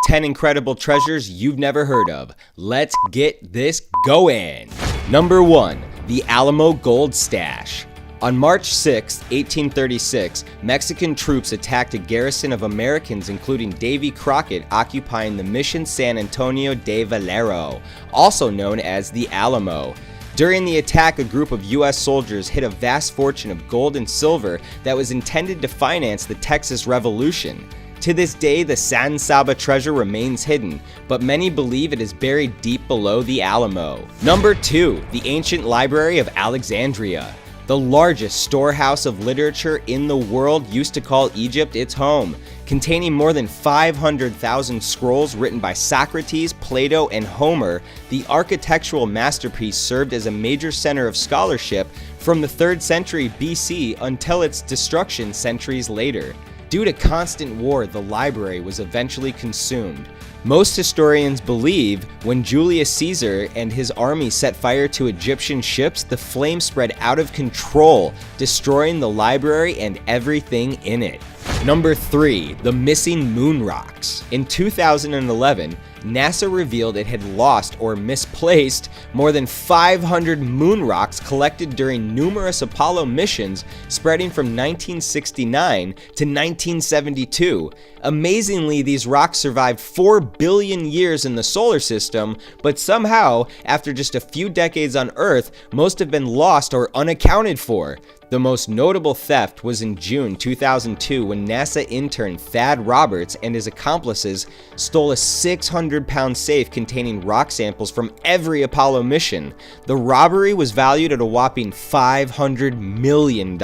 10 incredible treasures you've never heard of. Let's get this going. Number 1. The Alamo Gold Stash. On March 6, 1836, Mexican troops attacked a garrison of Americans, including Davy Crockett, occupying the Mission San Antonio de Valero, also known as the Alamo. During the attack, a group of U.S. soldiers hid a vast fortune of gold and silver that was intended to finance the Texas Revolution. To this day, the San Saba treasure remains hidden, but many believe it is buried deep below the Alamo. Number 2. The Ancient Library of Alexandria. The largest storehouse of literature in the world used to call Egypt its home, containing more than 500,000 scrolls written by Socrates, Plato, and Homer. The architectural masterpiece served as a major center of scholarship from the 3rd century BC until its destruction centuries later. Due to constant war, the library was eventually consumed. Most historians believe when Julius Caesar and his army set fire to Egyptian ships, the flames spread out of control, destroying the library and everything in it. Number 3. The Missing Moon Rocks. In 2011, NASA revealed it had lost or misplaced more than 500 moon rocks collected during numerous Apollo missions spreading from 1969 to 1972. Amazingly, these rocks survived 4 billion years in the solar system, but somehow, after just a few decades on Earth, most have been lost or unaccounted for. The most notable theft was in June 2002 when NASA intern Thad Roberts and his accomplices stole a 600-pound safe containing rock samples from every Apollo mission. The robbery was valued at a whopping $500 million.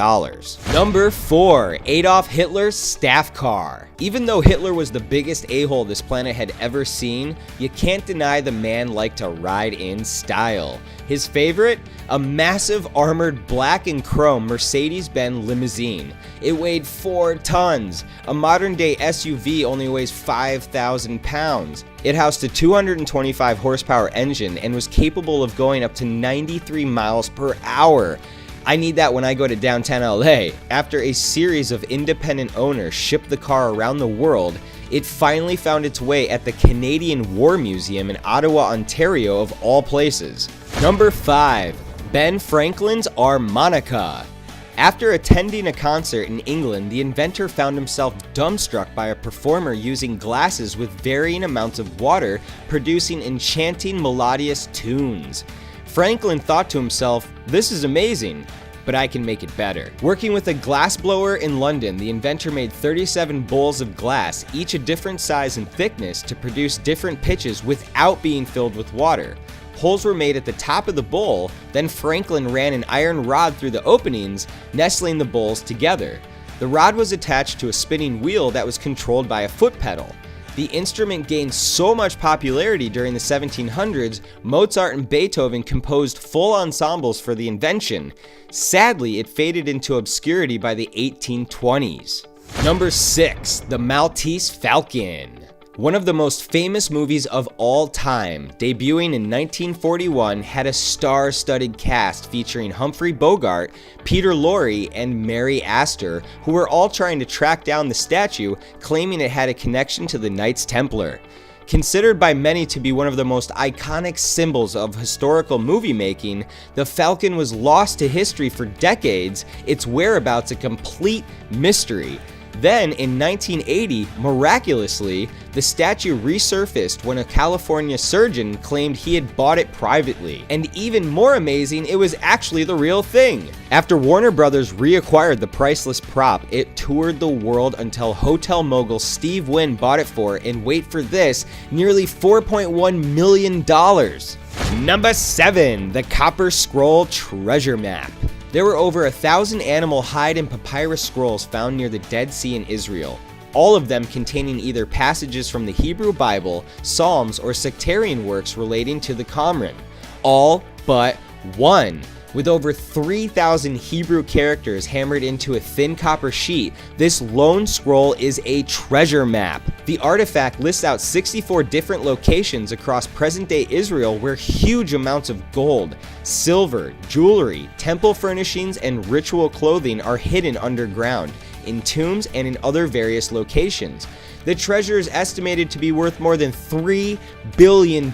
Number 4. Adolf Hitler's staff car. Even though Hitler was the biggest a-hole this planet had ever seen, you can't deny the man liked to ride in style. His favorite? A massive armored black and chrome Mercedes-Benz limousine. It weighed 4 tons. A modern-day SUV only weighs 5,000 pounds. It housed a 225 horsepower engine and was capable of going up to 93 miles per hour. I need that when I go to downtown LA. After a series of independent owners shipped the car around the world, it finally found its way at the Canadian War Museum in Ottawa, Ontario, of all places. Number 5. Ben Franklin's harmonica. After attending a concert in England, the inventor found himself dumbstruck by a performer using glasses with varying amounts of water, producing enchanting melodious tunes. Franklin thought to himself, "This is amazing, but I can make it better." Working with a glassblower in London, the inventor made 37 bowls of glass, each a different size and thickness, to produce different pitches without being filled with water. Holes were made at the top of the bowl, then Franklin ran an iron rod through the openings, nestling the bowls together. The rod was attached to a spinning wheel that was controlled by a foot pedal. The instrument gained so much popularity during the 1700s, Mozart and Beethoven composed full ensembles for the invention. Sadly, it faded into obscurity by the 1820s. Number 6. The Maltese Falcon. One of the most famous movies of all time, debuting in 1941, had a star-studded cast featuring Humphrey Bogart, Peter Lorre, and Mary Astor, who were all trying to track down the statue, claiming it had a connection to the Knights Templar. Considered by many to be one of the most iconic symbols of historical movie making, the Falcon was lost to history for decades, its whereabouts a complete mystery. Then, in 1980, miraculously, the statue resurfaced when a California surgeon claimed he had bought it privately. And even more amazing, it was actually the real thing. After Warner Brothers reacquired the priceless prop, it toured the world until hotel mogul Steve Wynn bought it for, and wait for this, nearly $4.1 million. Number 7. The Copper Scroll Treasure Map. There were over 1,000 animal hide and papyrus scrolls found near the Dead Sea in Israel, all of them containing either passages from the Hebrew Bible, Psalms, or sectarian works relating to the Qumran. All but one. With over 3,000 Hebrew characters hammered into a thin copper sheet, this lone scroll is a treasure map. The artifact lists out 64 different locations across present-day Israel where huge amounts of gold, silver, jewelry, temple furnishings, and ritual clothing are hidden underground, in tombs and in other various locations. The treasure is estimated to be worth more than $3 billion,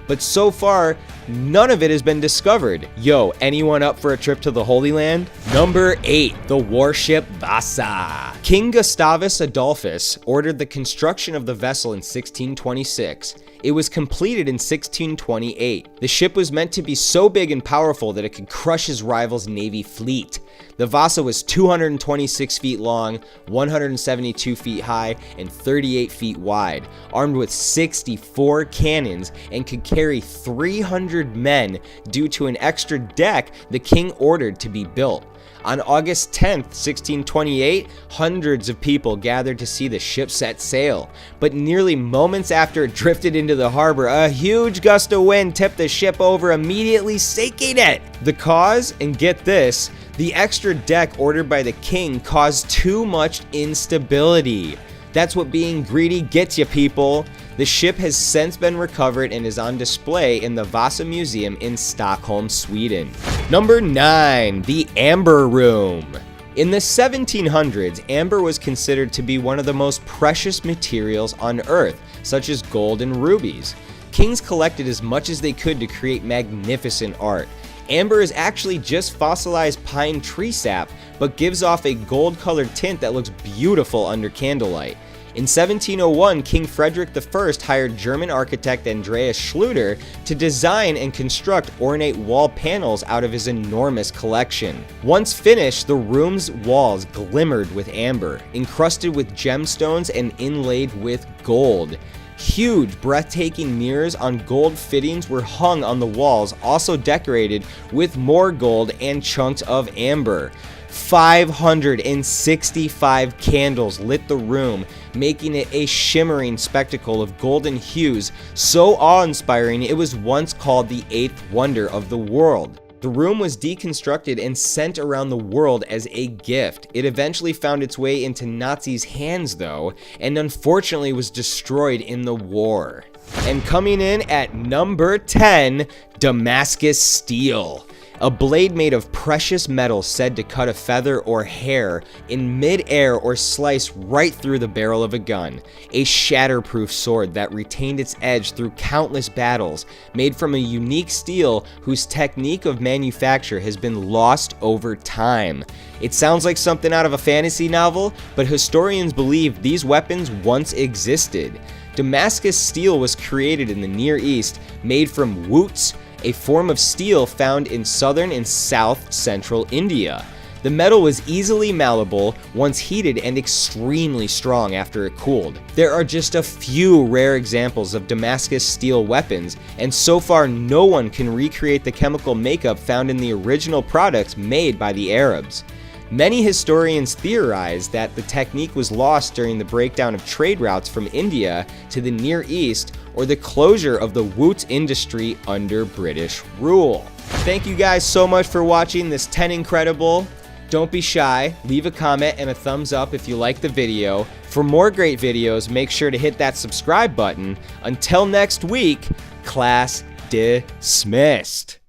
but so far, none of it has been discovered. Yo, anyone up for a trip to the Holy Land? Number 8, the warship Vasa. King Gustavus Adolphus ordered the construction of the vessel in 1626. It was completed in 1628. The ship was meant to be so big and powerful that it could crush his rival's navy fleet. The Vasa was 226 feet long, 172 feet high, and 38 feet wide, armed with 64 cannons, and could carry 300 men due to an extra deck the king ordered to be built. On August 10th, 1628, hundreds of people gathered to see the ship set sail, but nearly moments after it drifted into the harbor, a huge gust of wind tipped the ship over, immediately sinking it. The cause, and get this, the extra deck ordered by the king caused too much instability. That's what being greedy gets you, people. The ship has since been recovered and is on display in the Vasa Museum in Stockholm, Sweden. Number 9, the Amber Room. In the 1700s, amber was considered to be one of the most precious materials on Earth, such as gold and rubies. Kings collected as much as they could to create magnificent art. Amber is actually just fossilized pine tree sap, but gives off a gold-colored tint that looks beautiful under candlelight. In 1701, King Frederick I hired German architect Andreas Schluter to design and construct ornate wall panels out of his enormous collection. Once finished, the room's walls glimmered with amber, encrusted with gemstones and inlaid with gold. Huge, breathtaking mirrors on gold fittings were hung on the walls, also decorated with more gold and chunks of amber. 565 candles lit the room, making it a shimmering spectacle of golden hues, so awe-inspiring it was once called the 8th wonder of the world. The room was deconstructed and sent around the world as a gift. It eventually found its way into Nazis' hands though, and unfortunately was destroyed in the war. And coming in at number 10, Damascus steel. A blade made of precious metal said to cut a feather or hair in mid-air or slice right through the barrel of a gun. A shatterproof sword that retained its edge through countless battles, made from a unique steel whose technique of manufacture has been lost over time. It sounds like something out of a fantasy novel, but historians believe these weapons once existed. Damascus steel was created in the Near East, made from woots, a form of steel found in southern and south-central India. The metal was easily malleable once heated and extremely strong after it cooled. There are just a few rare examples of Damascus steel weapons, and so far no one can recreate the chemical makeup found in the original products made by the Arabs. Many historians theorize that the technique was lost during the breakdown of trade routes from India to the Near East or the closure of the woot industry under British rule. Thank you guys so much for watching this 10 Incredible. Don't be shy, leave a comment and a thumbs up if you like the video. For more great videos, make sure to hit that subscribe button. Until next week, class dismissed.